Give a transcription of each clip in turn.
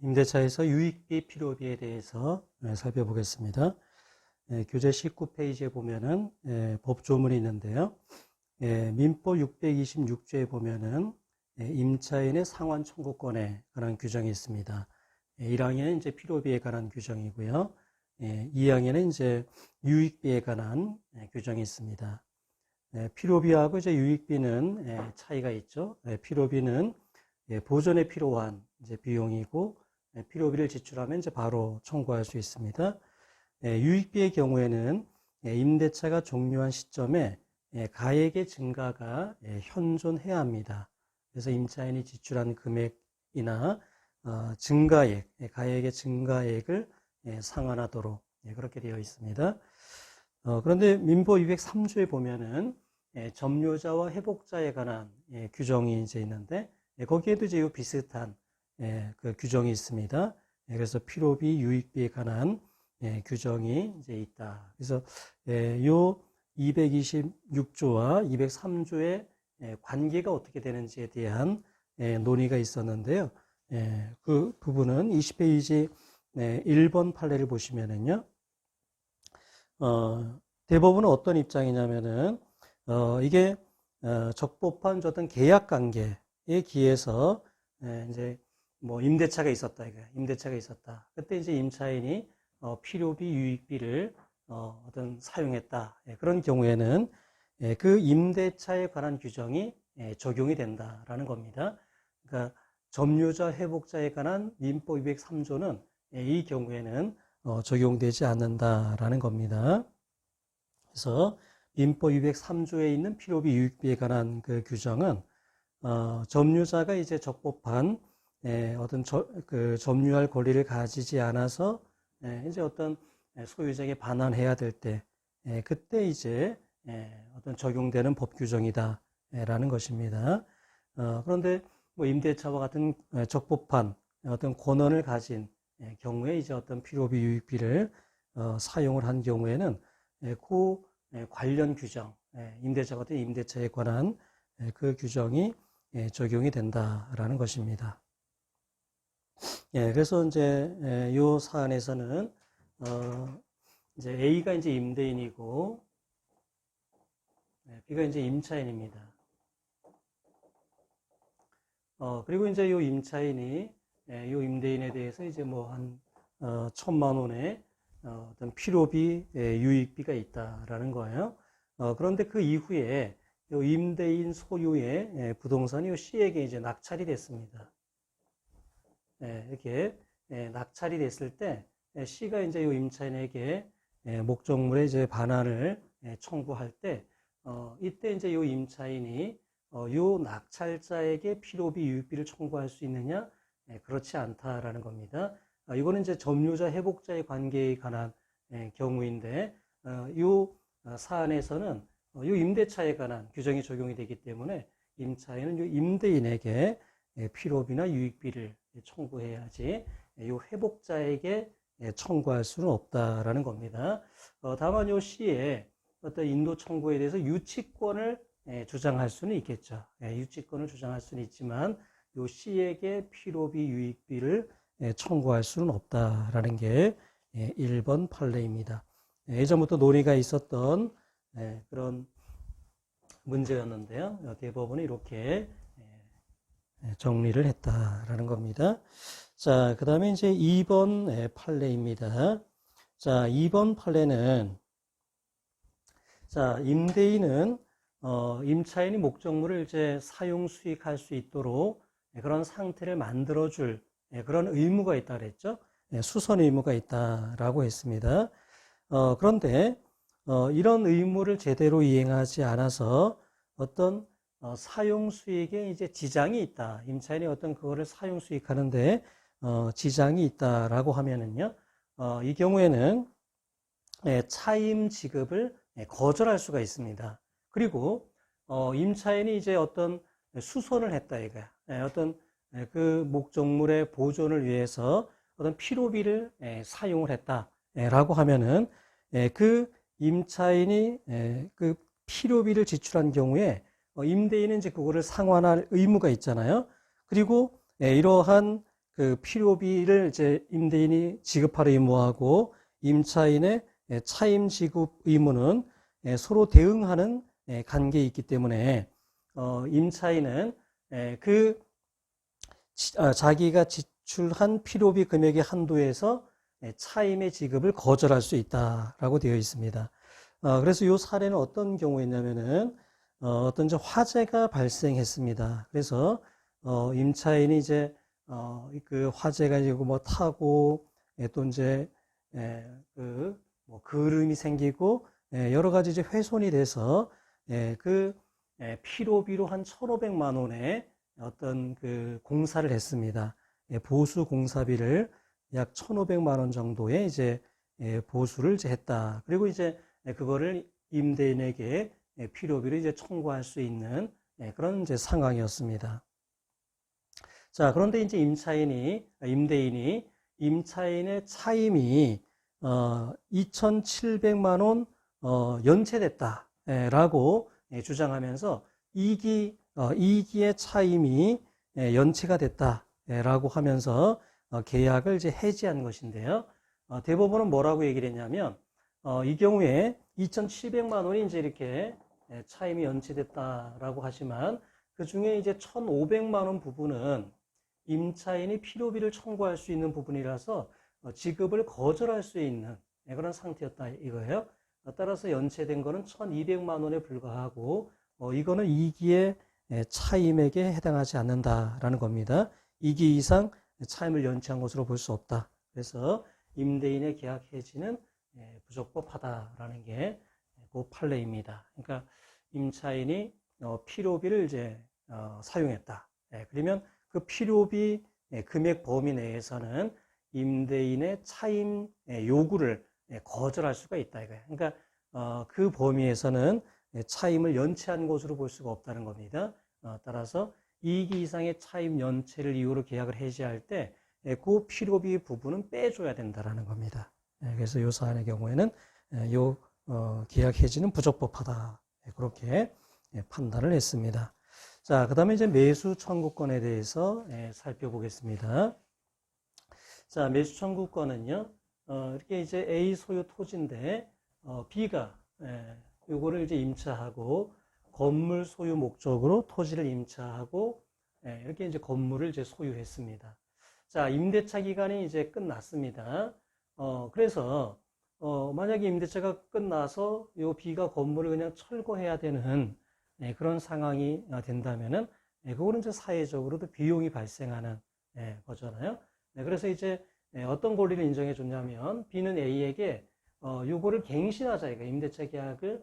임대차에서 유익비, 필요비에 대해서 살펴보겠습니다. 교재 19페이지에 보면은 법조문이 있는데요. 민법 626조에 보면은 임차인의 상환 청구권에 관한 규정이 있습니다. 1항에는 이제 필요비에 관한 규정이고요. 2항에는 이제 유익비에 관한 규정이 있습니다. 필요비하고 이제 유익비는 차이가 있죠. 필요비는 보존에 필요한 이제 비용이고, 필요비를 지출하면 이제 바로 청구할 수 있습니다. 유익비의 경우에는 임대차가 종료한 시점에 가액의 증가가 현존해야 합니다. 그래서 임차인이 지출한 금액이나 증가액, 가액의 증가액을 상환하도록 그렇게 되어 있습니다. 그런데 민법 203조에 보면은 점유자와 회복자에 관한 규정이 이제 있는데, 거기에도 이제 비슷한 그 규정이 있습니다. 그래서 필요비, 유익비에 관한 규정이 이제 있다. 그래서 요 226조와 203조의 관계가 어떻게 되는지에 대한 논의가 있었는데요. 그 부분은 20페이지 1번 판례를 보시면은요. 대법원은 어떤 입장이냐면은 이게 적법한 어떤 계약 관계에 기해서 이제 뭐 임대차가 있었다, 이거 임대차가 있었다. 그때 이제 임차인이 필요비, 유익비를 어떤 사용했다. 그런 경우에는 그 임대차에 관한 규정이 적용이 된다라는 겁니다. 그러니까 점유자, 회복자에 관한 민법 203조는 이 경우에는 적용되지 않는다라는 겁니다. 그래서 민법 203조에 있는 필요비, 유익비에 관한 그 규정은 점유자가 이제 적법한 어떤 그 점유할 권리를 가지지 않아서 이제 어떤 소유자에게 반환해야 될 때 그때 이제 어떤 적용되는 법 규정이다라는 것입니다. 그런데 뭐 임대차와 같은 적법한 어떤 권한을 가진 경우에 이제 어떤 필요비, 유익비를 사용을 한 경우에는 그 관련 규정, 임대차 같은 임대차에 관한 그 규정이 적용이 된다라는 것입니다. 그래서 이제 이 사안에서는 이제 A가 이제 임대인이고 B가 이제 임차인입니다. 그리고 이제 이 임차인이 이 임대인에 대해서 이제 뭐 한 1,000만 원의 어떤 필요비, 유익비가 있다라는 거예요. 그런데 그 이후에 이 임대인 소유의 부동산이 이 C에게 이제 낙찰이 됐습니다. 이렇게 낙찰이 됐을 때 C가 이제 이 임차인에게 목적물의 이제 반환을 청구할 때 이때 이제 이 임차인이 이 낙찰자에게 필요비, 유익비를 청구할 수 있느냐? 그렇지 않다라는 겁니다. 이거는 이제 점유자, 회복자의 관계에 관한 경우인데, 이 사안에서는 이 임대차에 관한 규정이 적용이 되기 때문에 임차인은 이 임대인에게 필요비나 유익비를 청구해야지 이 회복자에게 청구할 수는 없다라는 겁니다. 다만 이 C의 어떤 인도 청구에 대해서 유치권을 주장할 수는 있겠죠. 유치권을 주장할 수는 있지만 이 C에게 필요비, 유익비를 청구할 수는 없다라는 게 1번 판례입니다. 예전부터 논의가 있었던 그런 문제였는데요. 대법원이 이렇게 정리를 했다라는 겁니다. 자, 그 다음에 이제 2번 판례입니다. 자, 2번 판례는, 자, 임대인은, 임차인이 목적물을 이제 사용 수익할 수 있도록 그런 상태를 만들어줄 그런 의무가 있다 그랬죠. 수선 의무가 있다라고 했습니다. 그런데, 이런 의무를 제대로 이행하지 않아서 어떤 사용 수익에 이제 지장이 있다. 임차인이 어떤 그거를 사용 수익하는데 지장이 있다라고 하면은요, 이 경우에는 차임 지급을 거절할 수가 있습니다. 그리고 임차인이 이제 어떤 수선을 했다 이거야. 어떤 그 목적물의 보존을 위해서 어떤 필요비를 사용을 했다라고 하면은 그 임차인이 그 필요비를 지출한 경우에 임대인은 이제 그거를 상환할 의무가 있잖아요. 그리고 이러한 그 필요비를 이제 임대인이 지급할 의무하고 임차인의 차임 지급 의무는 서로 대응하는 관계에 있기 때문에 임차인은 그 자기가 지출한 필요비 금액의 한도에서 차임의 지급을 거절할 수 있다라고 되어 있습니다. 그래서 이 사례는 어떤 경우였냐면은 어떤 이제 화재가 발생했습니다. 그래서 임차인이 이제 그 화재가 이제 뭐 타고 또 이제 그 뭐 그름이 생기고 여러 가지 이제 훼손이 돼서 그 필요비로 한 1,500만 원의 어떤 그 공사를 했습니다. 보수 공사비를 약 1,500만 원 정도의 이제 보수를 이제 했다. 그리고 이제 그거를 임대인에게 필요비를 이제 청구할 수 있는 그런 이제 상황이었습니다. 자, 그런데 이제 임대인이 임차인의 차임이 2,700만 원 연체됐다라고 주장하면서 2기의 차임이 연체가 됐다라고 하면서 계약을 이제 해지한 것인데요. 대법원은 뭐라고 얘기를 했냐면 이 경우에 2,700만 원이 이제 이렇게 차임이 연체됐다라고 하지만 그 중에 이제 1,500만 원 부분은 임차인이 필요비를 청구할 수 있는 부분이라서 지급을 거절할 수 있는 그런 상태였다 이거예요. 따라서 연체된 거는 1,200만 원에 불과하고 이거는 2기의 차임에게 해당하지 않는다라는 겁니다. 2기 이상 차임을 연체한 것으로 볼 수 없다. 그래서 임대인의 계약 해지는 부적법하다라는 게 그 판례입니다. 그러니까 임차인이 필요비를 이제 사용했다. 그러면 그 필요비 금액 범위 내에서는 임대인의 차임 요구를 거절할 수가 있다 이거예요. 그러니까 그 범위에서는 차임을 연체한 것으로 볼 수가 없다는 겁니다. 따라서 2기 이상의 차임 연체를 이유로 계약을 해지할 때 그 필요비 부분은 빼줘야 된다라는 겁니다. 그래서 이 사안의 경우에는 이 계약 해지는 부적법하다 그렇게 판단을 했습니다. 자, 그다음에 이제 매수 청구권에 대해서 살펴보겠습니다. 자, 매수 청구권은요, 이렇게 이제 A 소유 토지인데 B가 요거를 이제 임차하고 건물 소유 목적으로 토지를 임차하고 이렇게 이제 건물을 이제 소유했습니다. 자, 임대차 기간이 이제 끝났습니다. 그래서 만약에 임대차가 끝나서 요 B가 건물을 그냥 철거해야 되는 그런 상황이 된다면은 그거는 이제 사회적으로도 비용이 발생하는 거잖아요. 그래서 이제 어떤 권리를 인정해 줬냐면 B는 A에게 요거를 갱신하자 이거 임대차 계약을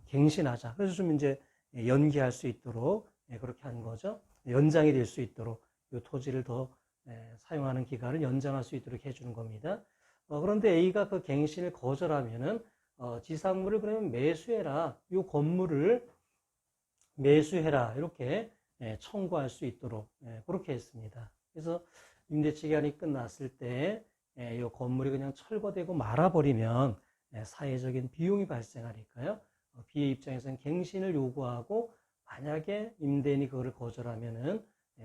갱신하자. 그래서 좀 이제 연기할 수 있도록 그렇게 한 거죠. 연장이 될 수 있도록 요 토지를 더 사용하는 기간을 연장할 수 있도록 해주는 겁니다. 그런데 A가 그 갱신을 거절하면은 지상물을 그러면 매수해라. 요 건물을 매수해라. 이렇게 청구할 수 있도록 그렇게 했습니다. 그래서 임대차 기간이 끝났을 때 이 건물이 그냥 철거되고 말아버리면 사회적인 비용이 발생하니까요. B의 입장에서는 갱신을 요구하고 만약에 임대인이 그거를 거절하면은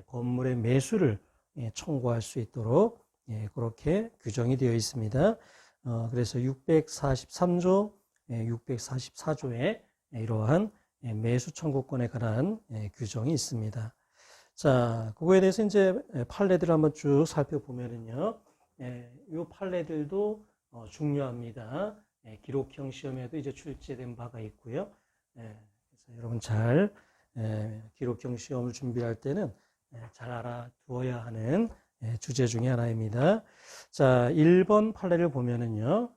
건물의 매수를 청구할 수 있도록 그렇게 규정이 되어 있습니다. 그래서 643조, 644조에 이러한 매수 청구권에 관한 규정이 있습니다. 자, 그거에 대해서 이제 판례들을 한번 쭉 살펴보면은요, 이 판례들도 중요합니다. 기록형 시험에도 이제 출제된 바가 있고요. 그래서 여러분 잘 기록형 시험을 준비할 때는 잘 알아두어야 하는 주제 중에 하나입니다. 자, 1번 판례를 보면은요.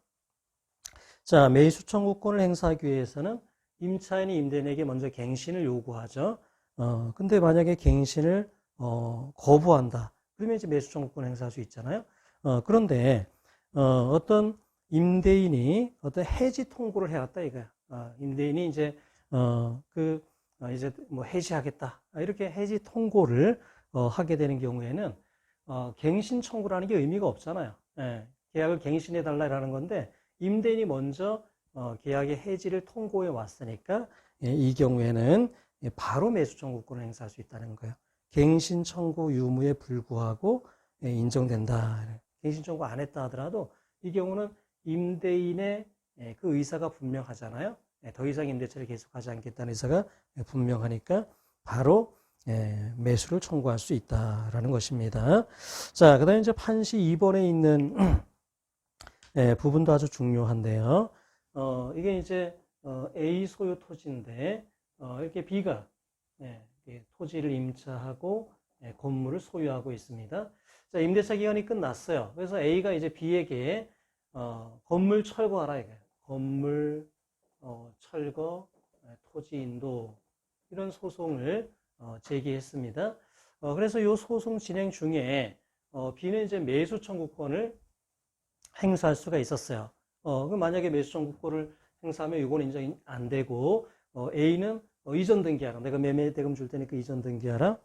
자, 매수 청구권을 행사하기 위해서는 임차인이 임대인에게 먼저 갱신을 요구하죠. 근데 만약에 갱신을 거부한다. 그러면 이제 매수 청구권 행사할 수 있잖아요. 그런데 어떤 임대인이 어떤 해지 통고를 해왔다 이거야. 임대인이 이제 이제 뭐 해지하겠다. 이렇게 해지 통고를 하게 되는 경우에는 갱신 청구라는 게 의미가 없잖아요. 계약을 갱신해 달라라는 건데 임대인이 먼저 계약의 해지를 통고해 왔으니까 이 경우에는 바로 매수 청구권을 행사할 수 있다는 거예요. 갱신 청구 유무에 불구하고 인정된다. 갱신 청구 안 했다 하더라도 이 경우는 임대인의 그 의사가 분명하잖아요. 더 이상 임대차를 계속하지 않겠다는 의사가 분명하니까 바로 매수를 청구할 수 있다라는 것입니다. 자, 그다음에 이제 판시 2번에 있는 부분도 아주 중요한데요. 이게 이제 A 소유 토지인데 이렇게 B가 토지를 임차하고 건물을 소유하고 있습니다. 자, 임대차 기간이 끝났어요. 그래서 A가 이제 B에게 건물 철거하라 이거예요. 건물 철거, 토지 인도 이런 소송을 제기했습니다. 그래서 이 소송 진행 중에 B는 이제 매수 청구권을 행사할 수가 있었어요. 그럼 만약에 매수 청구권을 행사하면 이건 인정이 안 되고 A는 이전 등기하라. 내가 매매 대금 줄 테니까 이전 등기하라.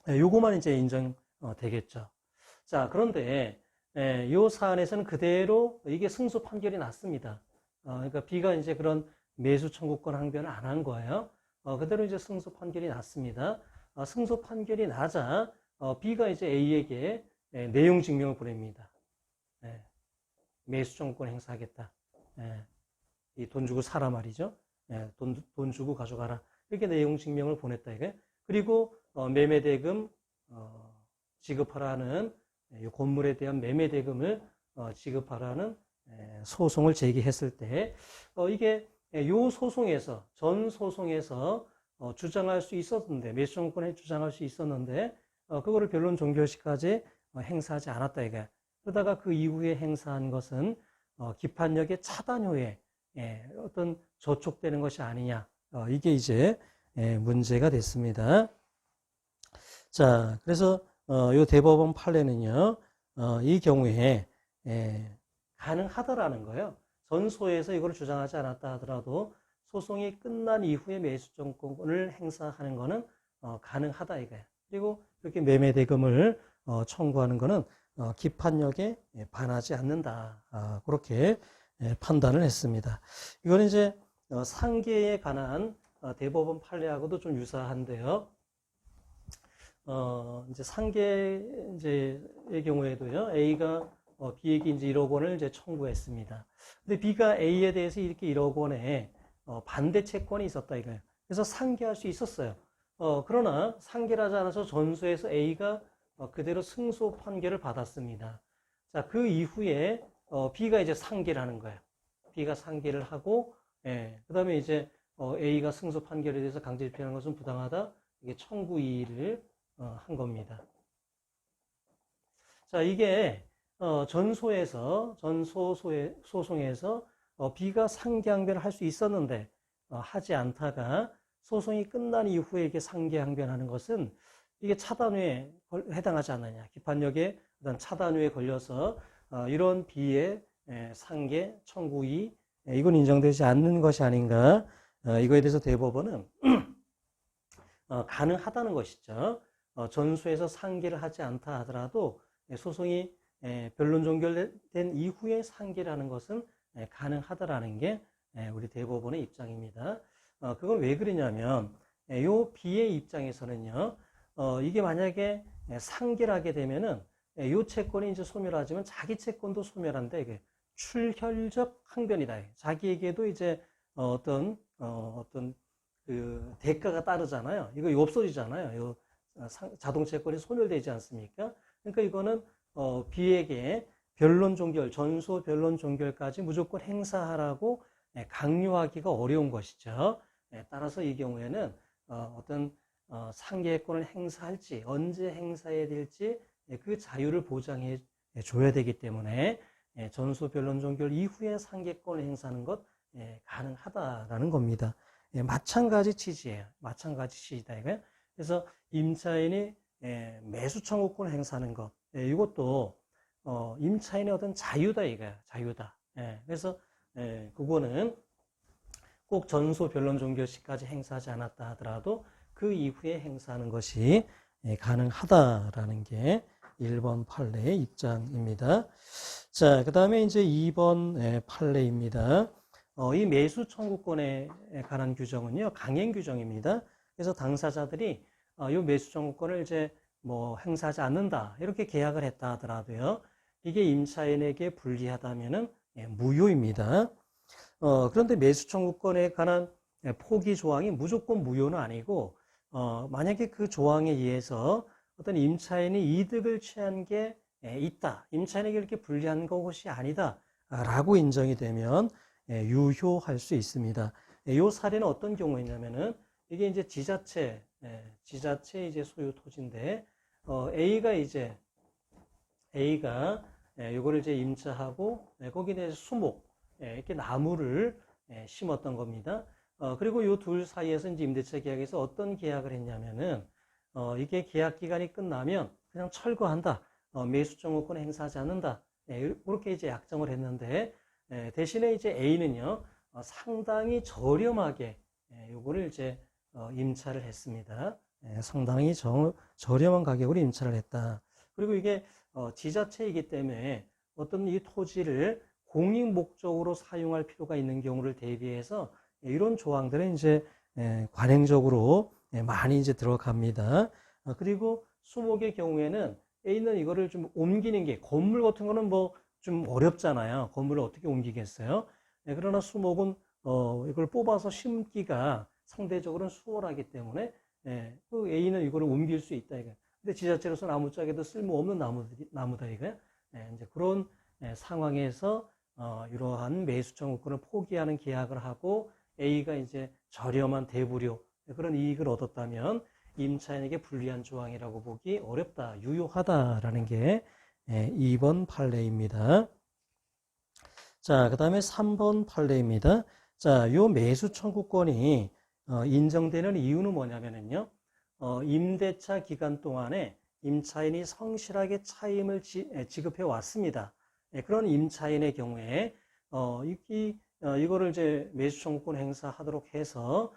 요거만 이제 인정 되겠죠. 자, 그런데 이 사안에서는 그대로 이게 승소 판결이 났습니다. 그러니까 B가 이제 그런 매수 청구권 항변을 안 한 거예요. 그대로 이제 승소 판결이 났습니다. 승소 판결이 나자 B가 이제 A에게 내용 증명을 보냅니다. 매수 청구권 행사하겠다. 이 돈 주고 사라 말이죠. 돈 주고 가져가라. 이렇게 내용 증명을 보냈다 이게. 그리고 매매 대금 지급하라는 이 건물에 대한 매매 대금을 지급하라는 소송을 제기했을 때 이게 요 소송에서 전 소송에서 주장할 수 있었는데 매수 청구권에 주장할 수 있었는데 그거를 변론 종결 시까지 행사하지 않았다 이게. 그러다가 그 이후에 행사한 것은 기판력의 차단 후에 어떤 저촉되는 것이 아니냐. 이게 이제 문제가 됐습니다. 자, 그래서 이 대법원 판례는요, 이 경우에 가능하다라는 거예요. 전소에서 이걸 주장하지 않았다 하더라도 소송이 끝난 이후에 매수청구권을 행사하는 것은 가능하다 이거예요. 그리고 이렇게 매매 대금을 청구하는 것은 기판력에 반하지 않는다. 그렇게 판단을 했습니다. 이거는 이제 상계에 관한 대법원 판례하고도 좀 유사한데요. 이제 상계의 경우에도요, A가 B에게 이제 1억 원을 이제 청구했습니다. 근데 B가 A에 대해서 이렇게 1억 원에 반대 채권이 있었다 이거예요. 그래서 상계할 수 있었어요. 그러나 상계를 하지 않아서 전소에서 A가 그대로 승소 판결을 받았습니다. 자, 그 이후에 B가 이제 상계를 하는 거예요. B가 상계를 하고, 그 다음에 이제 A가 승소 판결에 대해서 강제 집행하는 것은 부당하다. 이게 청구 이의를 한 겁니다. 자, 이게 전소에서 소송에서 B가 상계항변을 할 수 있었는데 하지 않다가 소송이 끝난 이후에 이게 상계항변하는 것은 이게 차단후에 해당하지 않느냐. 기판력의 어떤 차단후에 걸려서 이런 B의 상계 청구이 이건 인정되지 않는 것이 아닌가. 이거에 대해서 대법원은 가능하다는 것이죠. 전소에서 상계를 하지 않다 하더라도 소송이 변론 종결된 이후에 상계를 하는 것은 가능하다라는 게 우리 대법원의 입장입니다. 그건 왜 그러냐면 요 B의 입장에서는요. 이게 만약에 상계를 하게 되면은 요 채권이 이제 소멸하지만 자기 채권도 소멸한데 이게 출혈적 항변이다. 자기에게도 이제 어떤 그 대가가 따르잖아요. 이거 없어지잖아요. 요 자동 채권이 소멸되지 않습니까? 그러니까 이거는 B에게 변론 종결, 전소 변론 종결까지 무조건 행사하라고 강요하기가 어려운 것이죠. 따라서 이 경우에는 어떤 상계권을 행사할지 언제 행사해야 될지 그 자유를 보장해 줘야 되기 때문에 전소 변론 종결 이후에 상계권을 행사하는 것 가능하다라는 겁니다. 마찬가지 취지예요. 마찬가지 취지다 이거예요. 그래서 임차인이 매수 청구권을 행사하는 것 이것도 임차인의 어떤 자유다 이거야. 자유다. 그래서 그거는 꼭 전소 변론 종결 시까지 행사하지 않았다 하더라도 그 이후에 행사하는 것이 가능하다라는 게 1번 판례의 입장입니다. 자, 그 다음에 이제 2번 판례입니다. 이 매수 청구권에 관한 규정은요, 강행 규정입니다. 그래서 당사자들이 이 매수 청구권을 이제 뭐 행사하지 않는다 이렇게 계약을 했다 하더라도요. 이게 임차인에게 불리하다면은 무효입니다. 그런데 매수 청구권에 관한 포기 조항이 무조건 무효는 아니고 만약에 그 조항에 의해서 어떤 임차인이 이득을 취한 게 있다. 임차인에게 이렇게 불리한 것이 아니다. 라고 인정이 되면 유효할 수 있습니다. 이 사례는 어떤 경우였냐면은 이게 이제 지자체 이제 소유 토지인데 A가 이거를 이제 임차하고 거기에 대해서 수목 이렇게 나무를 심었던 겁니다. 그리고 이 둘 사이에서 이제 임대차 계약에서 어떤 계약을 했냐면은 이게 계약 기간이 끝나면 그냥 철거한다. 매수 청구권 행사하지 않는다. 이렇게 이제 약정을 했는데 대신에 이제 A는요 상당히 저렴하게 요거를 이제 임차를 했습니다. 상당히 저렴한 가격으로 임차를 했다. 그리고 이게 지자체이기 때문에 어떤 이 토지를 공익 목적으로 사용할 필요가 있는 경우를 대비해서 이런 조항들은 이제 관행적으로 많이 이제 들어갑니다. 그리고 수목의 경우에는 A는 이거를 좀 옮기는 게 건물 같은 거는 뭐 좀 어렵잖아요. 건물을 어떻게 옮기겠어요? 그러나 수목은 이걸 뽑아서 심기가 상대적으로는 수월하기 때문에 그 A는 이거를 옮길 수 있다 이거. 근데 지자체로서는 아무짝에도 쓸모없는 나무다 이거야. 이제 그런 상황에서 이러한 매수 청구권을 포기하는 계약을 하고 A가 이제 저렴한 대부료 그런 이익을 얻었다면 임차인에게 불리한 조항이라고 보기 어렵다, 유효하다라는 게 2번 판례입니다. 자, 그 다음에 3번 판례입니다. 자, 요 매수 청구권이 인정되는 이유는 뭐냐면요. 임대차 기간 동안에 임차인이 성실하게 차임을 지급해 왔습니다. 그런 임차인의 경우에 이거를 이제 매수 청구권 행사하도록 해서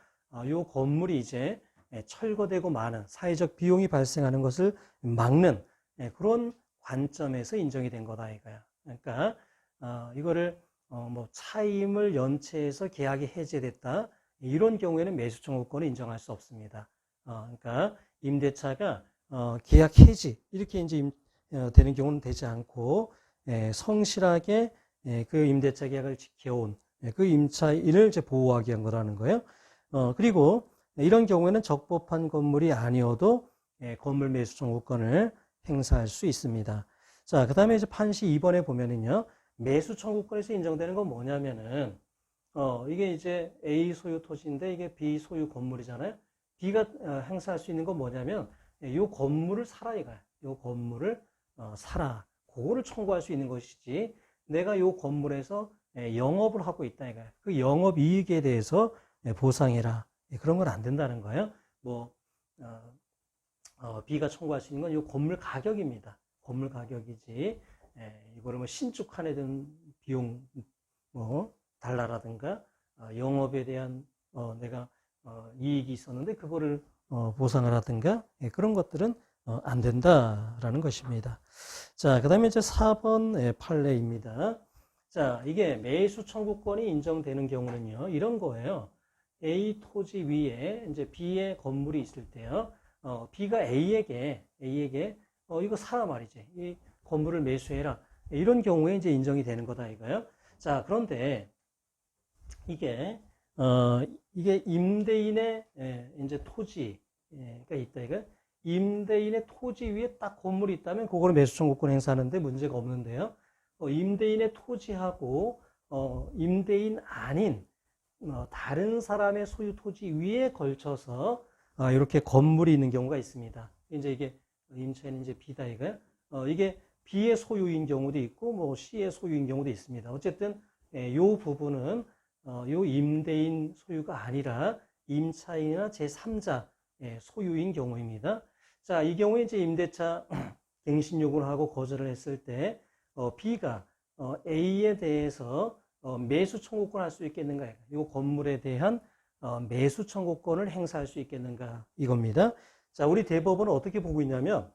요 건물이 이제 철거되고 마는 사회적 비용이 발생하는 것을 막는 그런 관점에서 인정이 된 거다 이거야. 그러니까 이거를 뭐 차임을 연체해서 계약이 해제됐다 이런 경우에는 매수 청구권을 인정할 수 없습니다. 그러니까 임대차가 계약 해지 이렇게 이제 되는 경우는 되지 않고 성실하게 그 임대차 계약을 지켜온 그 임차인을 이제 보호하기 위한 거라는 거예요. 그리고 이런 경우에는 적법한 건물이 아니어도 건물 매수 청구권을 행사할 수 있습니다. 자, 그 다음에 이제 판시 2번에 보면은요, 매수 청구권에서 인정되는 건 뭐냐면은, 이게 이제 A 소유 토지인데 이게 B 소유 건물이잖아요. B가 행사할 수 있는 건 뭐냐면, 이 건물을 사라 이거야. 이 건물을 사라. 그거를 청구할 수 있는 것이지, 내가 이 건물에서 영업을 하고 있다 이거야. 그 영업 이익에 대해서 보상해라. 그런 건 안 된다는 거예요. 뭐, B가 청구할 수 있는 건 이 건물 가격입니다. 건물 가격이지. 이거를 뭐 신축한에 든 비용 뭐 달라라든가 영업에 대한 내가 이익이 있었는데 그거를 보상을 하든가 그런 것들은 안 된다라는 것입니다. 자, 그 다음에 이제 4번 판례입니다. 자, 이게 매수 청구권이 인정되는 경우는요, 이런 거예요. A 토지 위에 이제 B의 건물이 있을 때요. B가 A에게 이거 사라 말이지. 이 건물을 매수해라. 이런 경우에 이제 인정이 되는 거다 이거예요. 자, 그런데 이게 임대인의 이제 토지가 있다 이거. 임대인의 토지 위에 딱 건물이 있다면 그거를 매수 청구권 행사하는데 문제가 없는데요. 임대인의 토지하고 임대인 아닌 다른 사람의 소유 토지 위에 걸쳐서 이렇게 건물이 있는 경우가 있습니다. 이제 이게 임차인이 이제 B다 이거야. 이게 B의 소유인 경우도 있고 뭐 C의 소유인 경우도 있습니다. 어쨌든 요 부분은 요 임대인 소유가 아니라 임차인이나 제3자 소유인 경우입니다. 자, 이 경우에 이제 임대차 갱신 요구를 하고 거절을 했을 때 B가 A에 대해서 매수 청구권 할 수 있겠는가? 이 건물에 대한 매수 청구권을 행사할 수 있겠는가? 이겁니다. 자, 우리 대법원은 어떻게 보고 있냐면,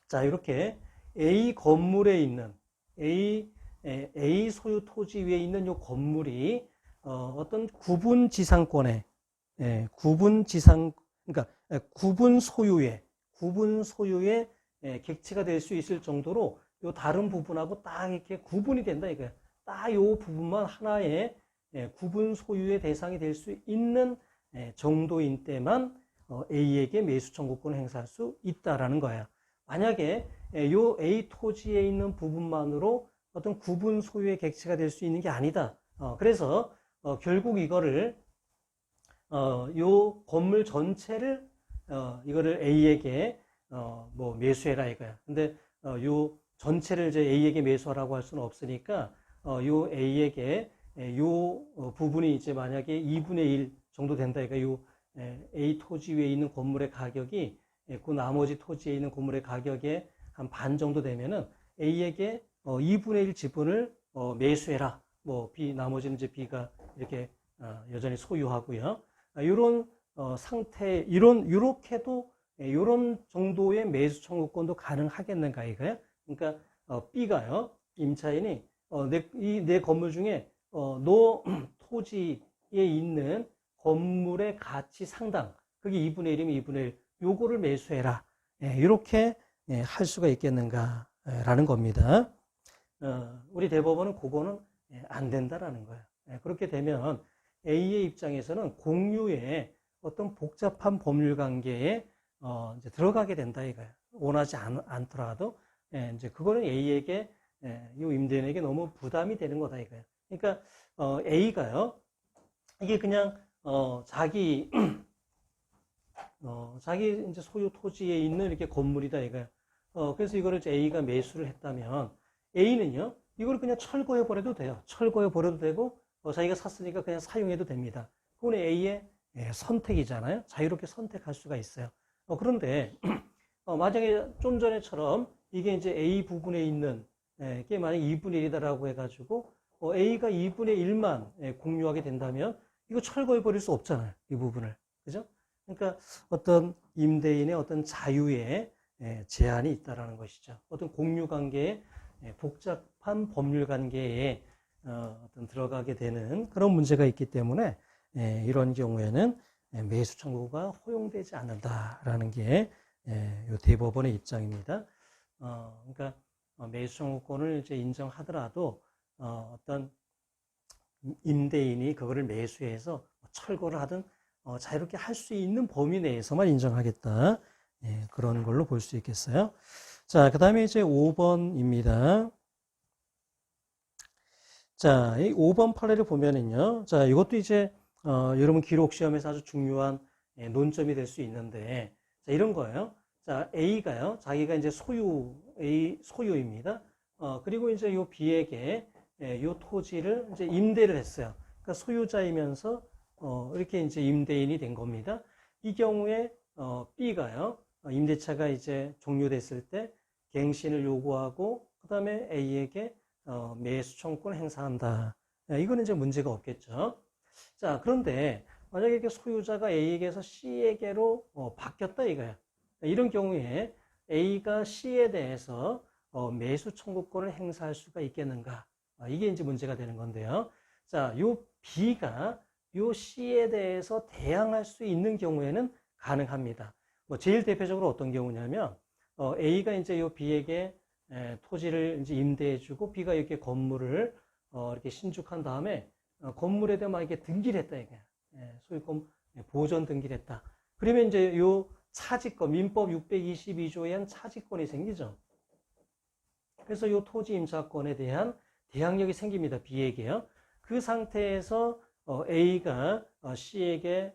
자, 이렇게 A 건물에 있는 A 소유 토지 위에 있는 이 건물이 어떤 구분 지상권에 그러니까 구분 구분 소유의 객체가 될 수 있을 정도로 요 다른 부분하고 딱 이렇게 구분이 된다 이거야. 딱 요 부분만 하나의 구분 소유의 대상이 될 수 있는 정도인 때만 A에게 매수 청구권을 행사할 수 있다라는 거야. 만약에 요 A 토지에 있는 부분만으로 어떤 구분 소유의 객체가 될 수 있는 게 아니다. 그래서 결국 이거를 요 건물 전체를 이거를 A에게 뭐 매수해라 이거야. 근데 요 전체를 이제 A에게 매수하라고 할 수는 없으니까 요 A에게 요 부분이 이제 만약에 2분의 1 정도 된다. 그러니까 요 A 토지 위에 있는 건물의 가격이 그 나머지 토지에 있는 건물의 가격의 한 반 정도 되면은 A에게 2분의 1 지분을 매수해라. 뭐 B 나머지는 이제 B가 이렇게 여전히 소유하고요. 이런 상태 이렇게도 이런 정도의 매수 청구권도 가능하겠는가 이거예요. 그러니까 B가요 임차인이 내 건물 중에 너 토지에 있는 건물의 가치 상당 그게 2분의 1이면 2분의 1 요거를 매수해라. 이렇게 할 수가 있겠는가라는 겁니다. 우리 대법원은 그거는 안 된다라는 거예요. 그렇게 되면 A의 입장에서는 공유의 어떤 복잡한 법률 관계에 이제 들어가게 된다 이거예요. 원하지 않더라도 이제 그거는 A에게 이 임대인에게 너무 부담이 되는 거다 이거예요. 그러니까 A가요 이게 그냥 자기 이제 소유 토지에 있는 이렇게 건물이다 이거예요. 그래서 이거를 이제 A가 매수를 했다면 A는요 이걸 그냥 철거해 버려도 돼요. 철거해 버려도 되고 자기가 샀으니까 그냥 사용해도 됩니다. 그건 A의 선택이잖아요. 자유롭게 선택할 수가 있어요. 그런데 만약에 좀 전에처럼 이게 이제 A 부분에 있는 이게 만약 2분의 1이다라고 해가지고 A가 2분의 1만 공유하게 된다면 이거 철거해 버릴 수 없잖아요. 이 부분을. 그죠? 그러니까 어떤 임대인의 어떤 자유에 제한이 있다라는 것이죠. 어떤 공유 관계에 복잡한 법률 관계에 어떤 들어가게 되는 그런 문제가 있기 때문에 이런 경우에는 매수 청구가 허용되지 않는다라는 게 이 대법원의 입장입니다. 그러니까 매수 청구권을 이제 인정하더라도 어떤 임대인이 그거를 매수해서 철거를 하든 자유롭게 할 수 있는 범위 내에서만 인정하겠다. 그런 걸로 볼 수 있겠어요. 자, 그 다음에 이제 5번입니다. 자, 이 5번 판례를 보면은요. 자, 이것도 이제, 여러분 기록 시험에서 아주 중요한 논점이 될 수 있는데, 자, 이런 거예요. 자, A가요. 자기가 이제 소유입니다. 그리고 이제 요 B에게 요 토지를 이제 임대를 했어요. 그러니까 소유자이면서, 이렇게 이제 임대인이 된 겁니다. 이 경우에, B가요. 임대차가 이제 종료됐을 때 갱신을 요구하고, 그 다음에 A에게 매수 청구권을 행사한다. 이거는 이제 문제가 없겠죠. 자, 그런데 만약에 이렇게 소유자가 A에게서 C에게로 바뀌었다 이거야. 이런 경우에 A가 C에 대해서 매수 청구권을 행사할 수가 있겠는가? 이게 이제 문제가 되는 건데요. 자, 요 B가 요 C에 대해서 대항할 수 있는 경우에는 가능합니다. 뭐 제일 대표적으로 어떤 경우냐면 A가 이제 요 B에게 토지를 이제 임대해주고 B가 이렇게 건물을 이렇게 신축한 다음에 건물에 대해 막 이렇게 등기를 했다 이게 소유권 보전 등기를 했다. 그러면 이제 요 차지권 민법 622조에 의한 차지권이 생기죠. 그래서 요 토지 임차권에 대한 대항력이 생깁니다. B에게요. 그 상태에서 A가 C에게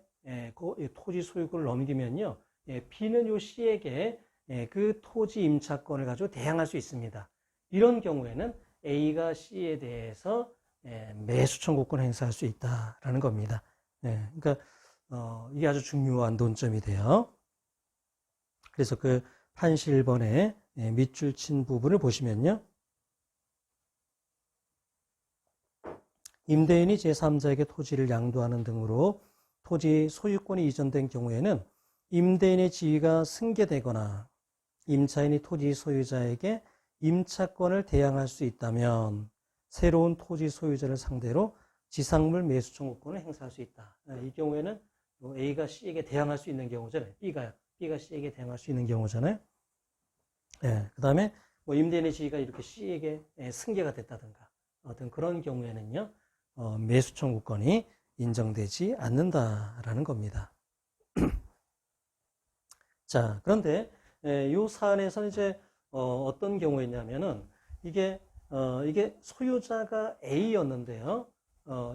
토지 소유권을 넘기면요, B는 요 C에게 그 토지 임차권을 가지고 대항할 수 있습니다. 이런 경우에는 A가 C에 대해서 매수 청구권 행사할 수 있다라는 겁니다. 그러니까 이게 아주 중요한 논점이 돼요. 그래서 그 판시 1번에 밑줄 친 부분을 보시면요. 임대인이 제3자에게 토지를 양도하는 등으로 토지 소유권이 이전된 경우에는 임대인의 지위가 승계되거나 임차인이 토지 소유자에게 임차권을 대항할 수 있다면 새로운 토지 소유자를 상대로 지상물 매수 청구권을 행사할 수 있다. 이 경우에는 A가 C에게 대항할 수 있는 경우잖아요. B가요. B가 C에게 대응할 수 있는 경우잖아요. 예, 그 다음에 뭐 임대인의 지위가 이렇게 C에게 승계가 됐다든가 어떤 그런 경우에는요, 매수 청구권이 인정되지 않는다라는 겁니다. 자, 그런데 이 사안에서는 이제 어떤 경우였냐면은 이게 소유자가 A였는데요.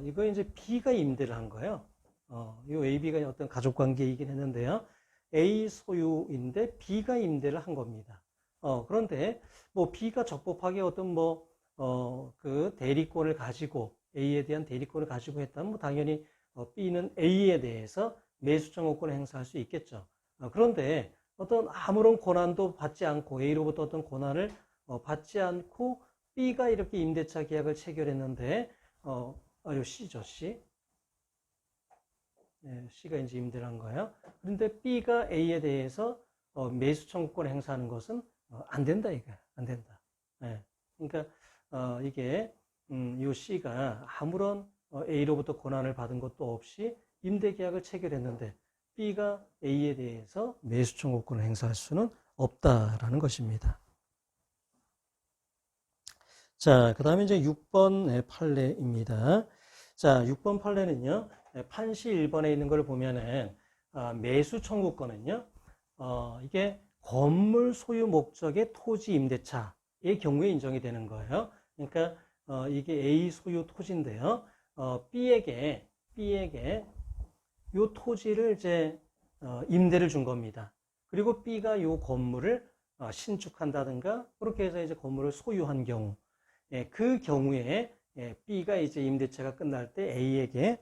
이거 이제 B가 임대를 한 거예요. 이 A, B가 어떤 가족 관계이긴 했는데요. A 소유인데 B가 임대를 한 겁니다. 그런데 뭐 B가 적법하게 어떤 그 대리권을 가지고 A에 대한 대리권을 가지고 했다면 뭐 당연히 B는 A에 대해서 매수 청구권을 행사할 수 있겠죠. 그런데 어떤 아무런 권한도 받지 않고 A로부터 어떤 권한을 받지 않고 B가 이렇게 임대차 계약을 체결했는데 요 C죠, C. 네, C가 이제 임대를 한 거예요. 그런데 B가 A에 대해서 매수 청구권을 행사하는 것은 안 된다, 이거. 안 된다. 네. 그러니까 이게 요 C가 아무런 A로부터 권한을 받은 것도 없이 임대 계약을 체결했는데 B가 A에 대해서 매수 청구권을 행사할 수는 없다라는 것입니다. 자, 그 다음에 이제 6번 판례입니다. 자, 6번 판례는요, 판시 1번에 있는 걸 보면은, 매수 청구권은요, 이게 건물 소유 목적의 토지 임대차의 경우에 인정이 되는 거예요. 그러니까, 이게 A 소유 토지인데요, B에게 요 토지를 이제 임대를 준 겁니다. 그리고 B가 요 건물을 신축한다든가 그렇게 해서 이제 건물을 소유한 경우, 그 경우에 B가 이제 임대차가 끝날 때 A에게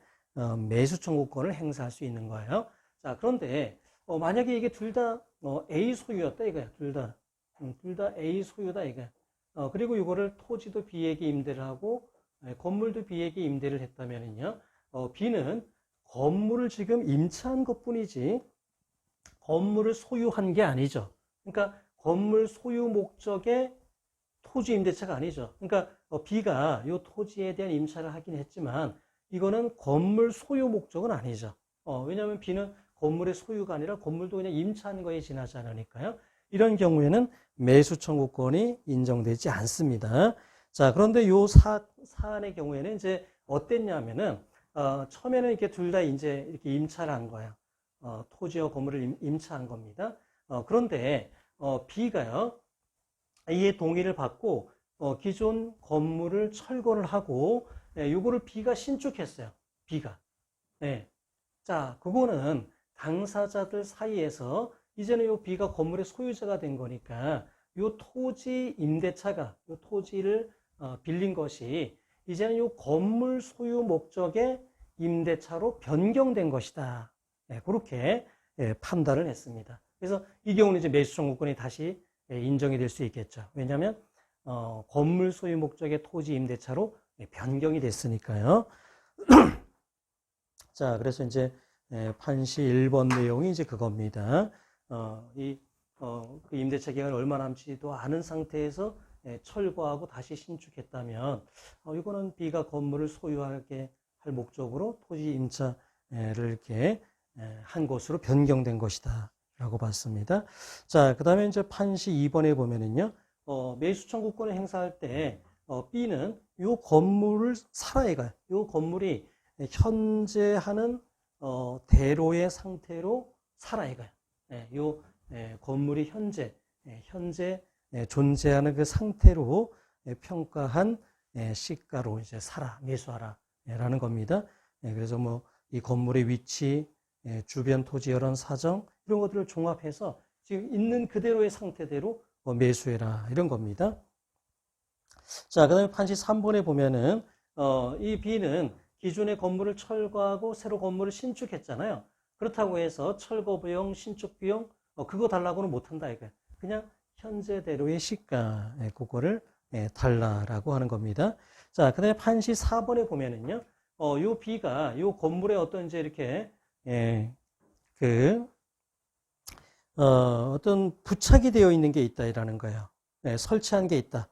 매수 청구권을 행사할 수 있는 거예요. 자, 그런데 만약에 이게 둘 다 A 소유였다 이거야. 둘 다 A 소유다 이거야. 그리고 이거를 토지도 B에게 임대를 하고 건물도 B에게 임대를 했다면은요, B는 건물을 지금 임차한 것뿐이지 건물을 소유한 게 아니죠. 그러니까 건물 소유 목적의 토지 임대차가 아니죠. 그러니까 B가 이 토지에 대한 임차를 하긴 했지만 이거는 건물 소유 목적은 아니죠. 왜냐하면 B는 건물의 소유가 아니라 건물도 그냥 임차한 거에 지나지 않으니까요. 이런 경우에는 매수 청구권이 인정되지 않습니다. 자, 그런데 이 사안의 경우에는 이제 어땠냐면은 처음에는 이렇게 둘 다 이제 이렇게 임차를 한 거예요. 토지와 건물을 임차한 겁니다. 그런데 B가요, A의 동의를 받고 기존 건물을 철거를 하고 요거를 B가 신축했어요. B가. 네. 자, 그거는 당사자들 사이에서 이제는 요 B가 건물의 소유자가 된 거니까 요 토지 임대차가 요 토지를 빌린 것이 이제는 요 건물 소유 목적의 임대차로 변경된 것이다. 네, 그렇게 판단을 했습니다. 그래서 이 경우는 이제 매수 청구권이 다시 인정이 될 수 있겠죠. 왜냐하면 건물 소유 목적의 토지 임대차로 변경이 됐으니까요. 자, 그래서 이제 판시 1번 내용이 이제 그겁니다. 그 임대차 기간을 얼마 남지도 않은 상태에서 철거하고 다시 신축했다면 이거는 B가 건물을 소유하게 할 목적으로 토지 임차를 이렇게 한 것으로 변경된 것이다 라고 봤습니다. 자, 그 다음에 이제 판시 2번에 보면은요, 매수 청구권을 행사할 때 B는 요 건물을 살아야 가요. 요 건물이 현재 하는 대로의 상태로 살아야 가요. 요 건물이 현재 존재하는 그 상태로 평가한 시가로 이제 매수하라라는 겁니다. 그래서 뭐 이 건물의 위치, 주변 토지 여론 사정 이런 것들을 종합해서 지금 있는 그대로의 상태대로 매수해라 이런 겁니다. 자, 그다음에 판시 3번에 보면은 이 B는 기존의 건물을 철거하고 새로 건물을 신축했잖아요. 그렇다고 해서 철거 비용, 신축 비용 그거 달라고는 못한다 이거예요. 그냥 현재대로의 시가 그거를 달라라고 하는 겁니다. 자, 그다음에 판시 4번에 보면은요, 요 B가 요 건물에 어떤 이제 이렇게 어떤 부착이 되어 있는 게 있다라는 거예요. 설치한 게 있다.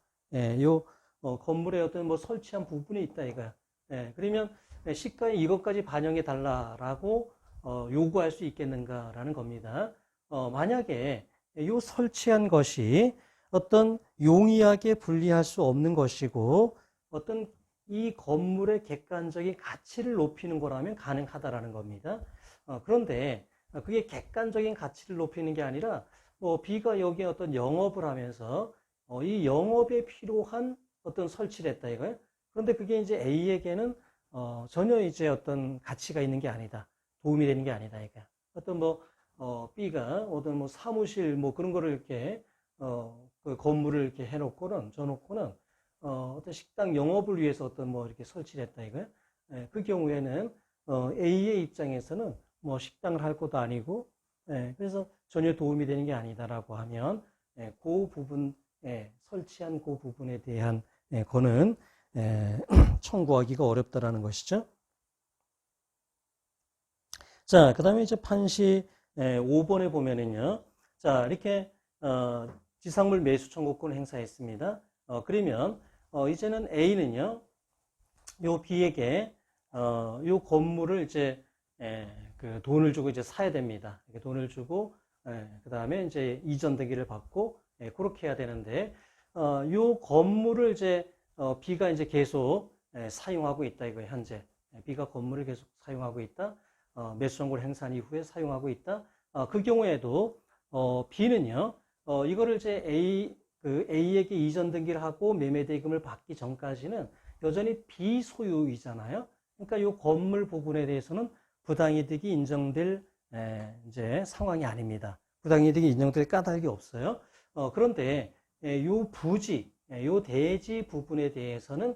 요 건물에 어떤 뭐 설치한 부분이 있다 이거야. 그러면 시가에 이것까지 반영해 달라라고 요구할 수 있겠는가라는 겁니다. 만약에 요 설치한 것이 어떤 용이하게 분리할 수 없는 것이고 어떤 이 건물의 객관적인 가치를 높이는 거라면 가능하다라는 겁니다. 그런데 그게 객관적인 가치를 높이는 게 아니라 뭐 B가 여기에 어떤 영업을 하면서 이 영업에 필요한 어떤 설치를 했다 이거예요. 그런데 그게 이제 A에게는 전혀 이제 어떤 가치가 있는 게 아니다. 도움이 되는 게 아니다 이거. 어떤 뭐 B가 어떤 뭐 사무실 뭐 그런 거를 이렇게 그 건물을 이렇게 해놓고는 줘놓고는 어떤 식당 영업을 위해서 어떤 뭐 이렇게 설치를 했다 이거예요. 그 경우에는 A의 입장에서는 뭐 식당을 할 것도 아니고 그래서 전혀 도움이 되는 게 아니다라고 하면 그 부분 설치한 그 부분에 대한 거는 청구하기가 어렵다라는 것이죠. 자, 그 다음에 이제 판시 5번에 보면은요. 자, 이렇게 지상물 매수 청구권을 행사했습니다. 그러면 이제는 A는요. 요 B에게 요 건물을 이제 그 돈을 주고 이제 사야 됩니다. 돈을 주고 그 다음에 이제 이전 대기를 받고 그렇게 해야 되는데 요 건물을 이제 B가 이제 계속 사용하고 있다 이거예요. 현재 B가 건물을 계속 사용하고 있다. 매수 청구를 행사한 이후에 사용하고 있다. 그 경우에도 B는요. 이거를 이제 A에게 이전 등기를 하고 매매 대금을 받기 전까지는 여전히 비소유이잖아요. 그러니까 이 건물 부분에 대해서는 부당이득이 인정될 이제 상황이 아닙니다. 부당이득이 인정될 까닭이 없어요. 그런데 이 부지, 이 대지 부분에 대해서는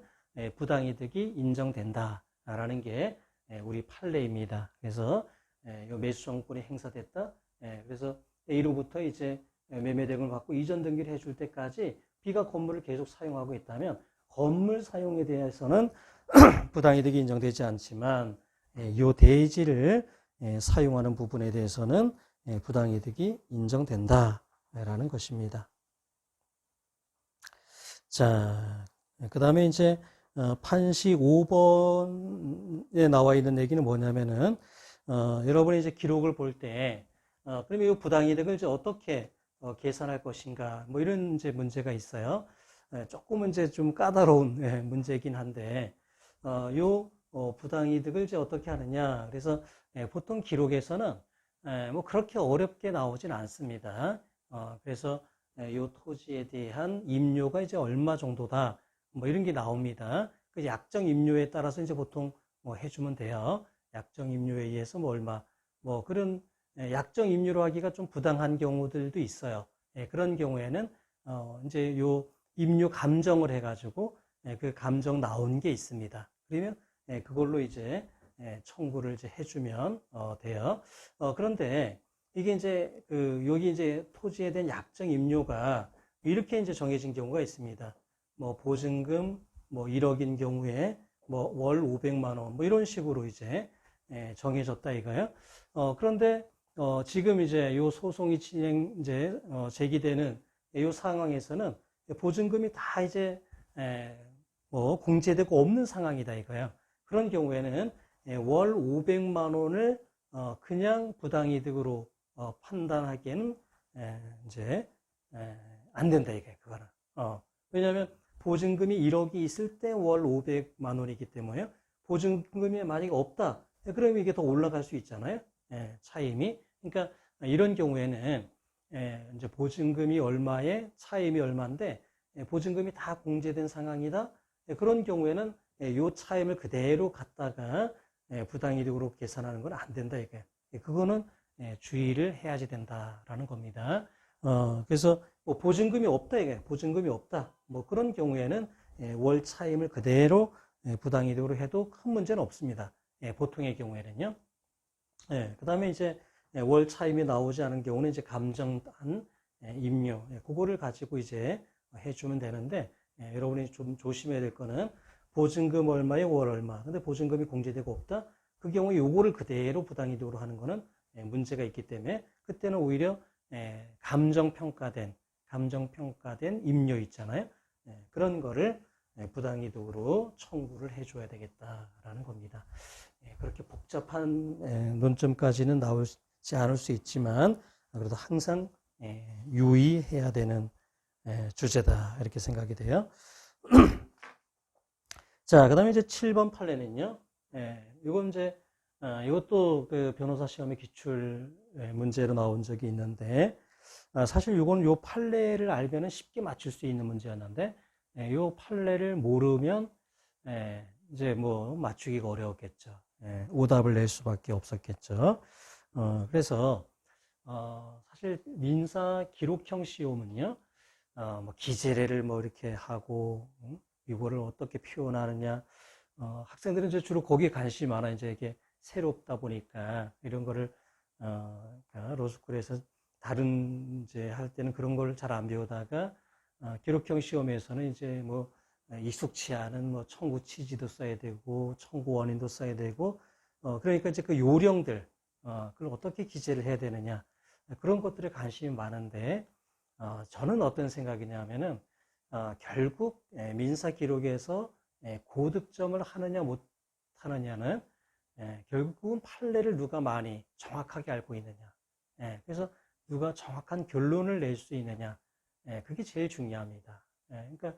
부당이득이 인정된다라는 게 우리 판례입니다. 그래서 이 매수 청구권이 행사됐다. 그래서 A로부터 이제 매매 대금을 받고 이전 등기를 해줄 때까지 B가 건물을 계속 사용하고 있다면 건물 사용에 대해서는 부당이득이 인정되지 않지만 이 대지를 사용하는 부분에 대해서는 부당이득이 인정된다라는 것입니다. 자, 그 다음에 이제 판시 5번에 나와 있는 얘기는 뭐냐면은 여러분이 이제 기록을 볼 때 그러면 이 부당이득을 이제 어떻게 계산할 것인가 뭐 이런 이제 문제가 있어요. 조금은 이제 좀 까다로운 문제이긴 한데 요 부당이득을 이제 어떻게 하느냐. 그래서 보통 기록에서는 뭐 그렇게 어렵게 나오진 않습니다. 그래서 요 토지에 대한 임료가 이제 얼마 정도다. 뭐 이런 게 나옵니다. 그 약정 임료에 따라서 이제 보통 뭐 해주면 돼요. 약정 임료에 의해서 뭐 얼마 뭐 그런 약정 임료로 하기가 좀 부당한 경우들도 있어요. 그런 경우에는 이제 요 임료 감정을 해가지고 그 감정 나온 게 있습니다. 그러면 그걸로 이제 청구를 이제 해주면 돼요. 그런데 이게 이제 여기 이제 토지에 대한 약정 임료가 이렇게 이제 정해진 경우가 있습니다. 뭐 보증금 뭐 1억인 경우에 뭐 월 500만 원 뭐 이런 식으로 이제 정해졌다 이거예요. 그런데 지금 이제 요 소송이 이제 제기되는 요 상황에서는 보증금이 다 이제 뭐 공제되고 없는 상황이다 이거예요. 그런 경우에는 월 500만 원을 그냥 부당이득으로 판단하기에는 이제 안 된다 이거예요. 그거는. 왜냐하면 보증금이 1억이 있을 때 월 500만 원이기 때문에 보증금이 만약에 없다. 그러면 이게 더 올라갈 수 있잖아요. 차임이. 그러니까 이런 경우에는 이제 보증금이 얼마에 차임이 얼마인데 보증금이 다 공제된 상황이다. 그런 경우에는 이 차임을 그대로 갖다가 부당이득으로 계산하는 건 안 된다 이게. 그거는 주의를 해야지 된다라는 겁니다. 그래서 뭐 보증금이 없다 이게. 보증금이 없다. 뭐 그런 경우에는 월 차임을 그대로 부당이득으로 해도 큰 문제는 없습니다. 보통의 경우에는요. 그 다음에 이제 월 차임이 나오지 않은 경우는 이제 감정한 임료, 그거를 가지고 이제 해주면 되는데, 여러분이 좀 조심해야 될 거는 보증금 얼마에 월 얼마. 근데 보증금이 공제되고 없다? 그 경우에 요거를 그대로 부당이득으로 하는 거는 문제가 있기 때문에 그때는 오히려 감정평가된 임료 있잖아요. 그런 거를 부당이득으로 청구를 해줘야 되겠다라는 겁니다. 그렇게 복잡한 논점까지는 나오지 않을 수 있지만 그래도 항상 유의해야 되는 주제다 이렇게 생각이 돼요. 자, 그다음에 이제 7번 판례는요. 이건 이제 이것도 그 변호사 시험의 기출 문제로 나온 적이 있는데 사실 이건 요 판례를 알면은 쉽게 맞출 수 있는 문제였는데 요 판례를 모르면 이제 뭐 맞추기가 어려웠겠죠. 오답을 낼 수밖에 없었겠죠. 그래서 사실 민사 기록형 시험은요. 뭐 기재례를 뭐 이렇게 하고 이거를 어떻게 표현하느냐. 학생들은 이제 주로 거기에 관심이 많아. 이제 이게 새롭다 보니까 이런 거를 그러니까 로스쿨에서 다른 이제 할 때는 그런 걸 잘 안 배우다가 기록형 시험에서는 이제 뭐 익숙치 않은 뭐 청구 취지도 써야 되고 청구 원인도 써야 되고 그러니까 이제 그 요령들 그걸 어떻게 기재를 해야 되느냐 그런 것들에 관심이 많은데 저는 어떤 생각이냐면은 결국 민사 기록에서 고득점을 하느냐 못 하느냐는 결국은 판례를 누가 많이 정확하게 알고 있느냐 그래서 누가 정확한 결론을 낼 수 있느냐 그게 제일 중요합니다. 그러니까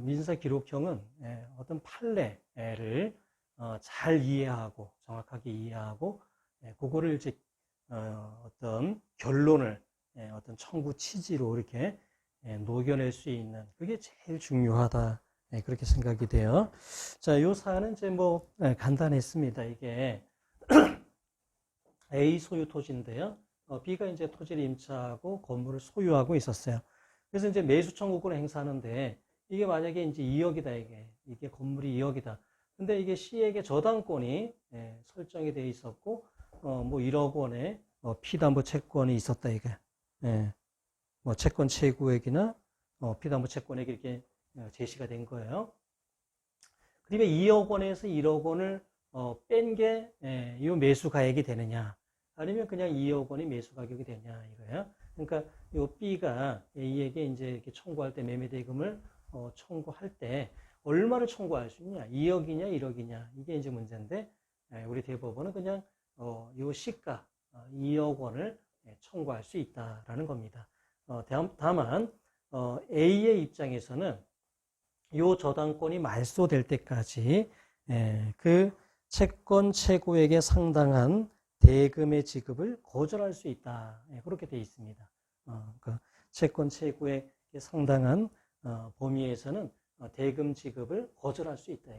민사 기록형은 어떤 판례를 잘 이해하고 정확하게 이해하고 그거를 이제 어떤 결론을 어떤 청구 취지로 이렇게 녹여낼 수 있는 그게 제일 중요하다 그렇게 생각이 돼요. 자, 이 사안은 이제 뭐 간단했습니다. 이게 A 소유 토지인데요. B가 이제 토지를 임차하고 건물을 소유하고 있었어요. 그래서 이제 매수 청구권을 행사하는데 이게 만약에 이제 2억이다 이게 건물이 2억이다. 근데 이게 C에게 저당권이 설정이 되어 있었고 뭐 1억 원의 피담보 채권이 있었다 이게. 뭐 채권 최고액이나 피담보 채권액이 이렇게 제시가 된 거예요. 그러니까 2억 원에서 1억 원을 뺀 게 이 매수 가액이 되느냐 아니면 그냥 2억 원이 매수 가격이 되냐 이거예요. 그러니까 이 B가 A에게 이제 이렇게 청구할 때 매매 대금을 청구할 때 얼마를 청구할 수 있냐? 2억이냐, 1억이냐? 이게 이제 문제인데 우리 대법원은 그냥 이 시가 2억 원을 청구할 수 있다라는 겁니다. 다만 A의 입장에서는 이 저당권이 말소될 때까지 그 채권 최고액에 상당한 대금의 지급을 거절할 수 있다. 그렇게 되어 있습니다. 그 채권 최고액에 상당한 범위에서는 대금 지급을 거절할 수 있다.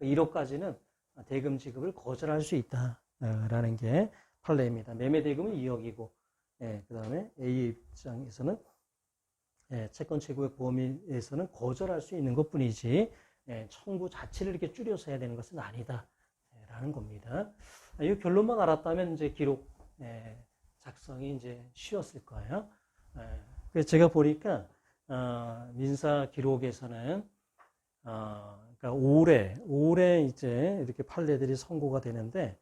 1억까지는 대금 지급을 거절할 수 있다라는 게 판례입니다. 매매 대금은 2억이고, 그 다음에 A 입장에서는 채권 최고액 범위에서는 거절할 수 있는 것뿐이지 청구 자체를 이렇게 줄여서 해야 되는 것은 아니다라는 겁니다. 이 결론만 알았다면 이제 기록 작성이 이제 쉬웠을 거예요. 그래서 제가 보니까 민사 기록에서는 그러니까 올해 이제 이렇게 판례들이 선고가 되는데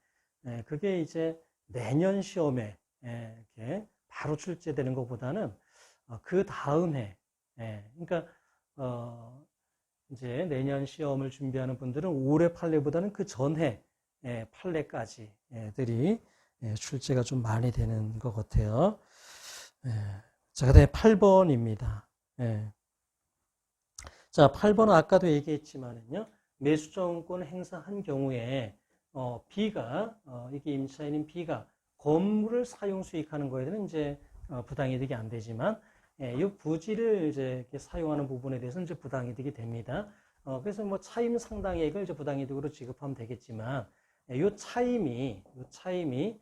그게 이제 내년 시험에 이렇게 바로 출제되는 것보다는 그 다음 해 그러니까 이제 내년 시험을 준비하는 분들은 올해 판례보다는 그 전해 판례까지들이 출제가 좀 많이 되는 것 같아요. 자, 그다음에 8번입니다. 자, 8번은 아까도 얘기했지만은요, 매수정권 행사한 경우에 B가 이게 임차인인 B가 건물을 사용 수익하는 거에 대해서는 이제 부당이득이 안 되지만 이 부지를 이제 이렇게 사용하는 부분에 대해서는 이제 부당이득이 됩니다. 그래서 뭐 차임 상당액을 이제 부당이득으로 지급하면 되겠지만 이 차임이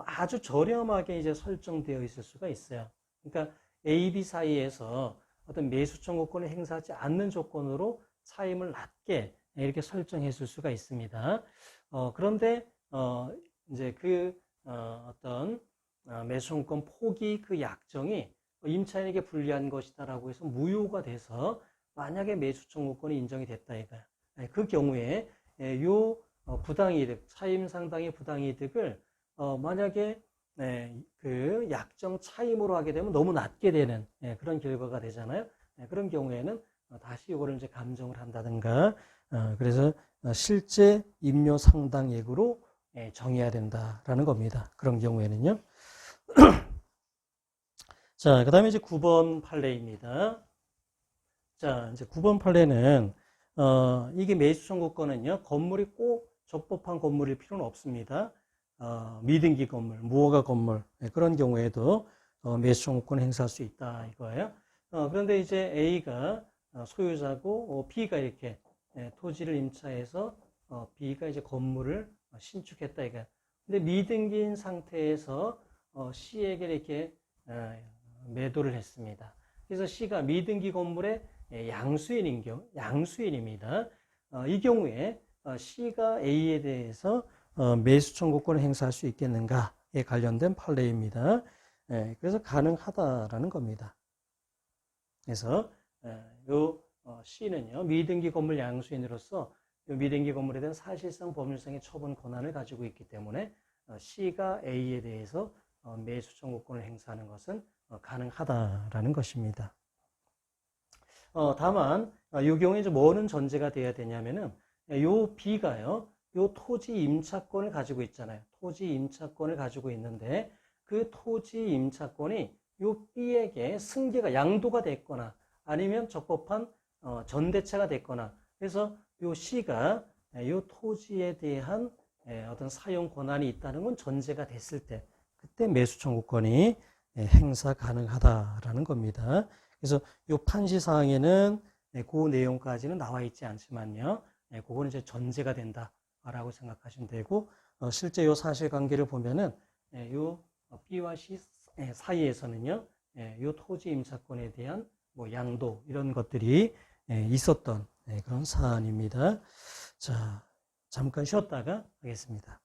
아주 저렴하게 이제 설정되어 있을 수가 있어요. 그러니까 A, B 사이에서 어떤 매수 청구권을 행사하지 않는 조건으로 차임을 낮게 이렇게 설정했을 수가 있습니다. 그런데 이제 그 어떤 매수 청구권 포기 그 약정이 임차인에게 불리한 것이다라고 해서 무효가 돼서 만약에 매수 청구권이 인정이 됐다 이거야. 그 경우에 요 부당이득, 차임 상당의 부당이득을 만약에 그 약정 차임으로 하게 되면 너무 낮게 되는 그런 결과가 되잖아요. 그런 경우에는 다시 이거를 이제 감정을 한다든가 그래서 실제 임료 상당액으로 정해야 된다라는 겁니다. 그런 경우에는요. 자, 그 다음에 이제 9번 판례입니다. 자, 이제 9번 판례는, 이게 매수 청구권은요, 건물이 꼭 적법한 건물일 필요는 없습니다. 미등기 건물, 무허가 건물, 그런 경우에도 매수 청구권 행사할 수 있다, 이거예요. 그런데 이제 A가 소유자고, B가 이렇게 토지를 임차해서, B가 이제 건물을 신축했다, 이거예요. 근데 미등기인 상태에서 C에게 이렇게 매도를 했습니다. 그래서 C가 미등기 건물의 양수인입니다. 이 경우에 C가 A에 대해서 매수 청구권을 행사할 수 있겠는가에 관련된 판례입니다. 그래서 가능하다라는 겁니다. 그래서 요 C는요, 미등기 건물 양수인으로서 요 미등기 건물에 대한 사실상 법률상의 처분 권한을 가지고 있기 때문에 C가 A에 대해서 매수 청구권을 행사하는 것은 가능하다라는 것입니다. 다만 이 경우에 이제 뭐는 전제가 돼야 되냐면은 요 B가요, 요 토지 임차권을 가지고 있잖아요. 토지 임차권을 가지고 있는데 그 토지 임차권이 요 B에게 승계가 양도가 됐거나 아니면 적법한 전대체가 됐거나 그래서 요 C가 요 토지에 대한 어떤 사용 권한이 있다는 건 전제가 됐을 때 그때 매수 청구권이 행사 가능하다라는 겁니다. 그래서 이 판시 사항에는 그 내용까지는 나와 있지 않지만요. 그거는 이제 전제가 된다라고 생각하시면 되고 실제 이 사실관계를 보면은 요 B와 C 사이에서는요. 요 토지 임차권에 대한 뭐 양도 이런 것들이 있었던 그런 사안입니다. 자, 잠깐 쉬었다가 하겠습니다.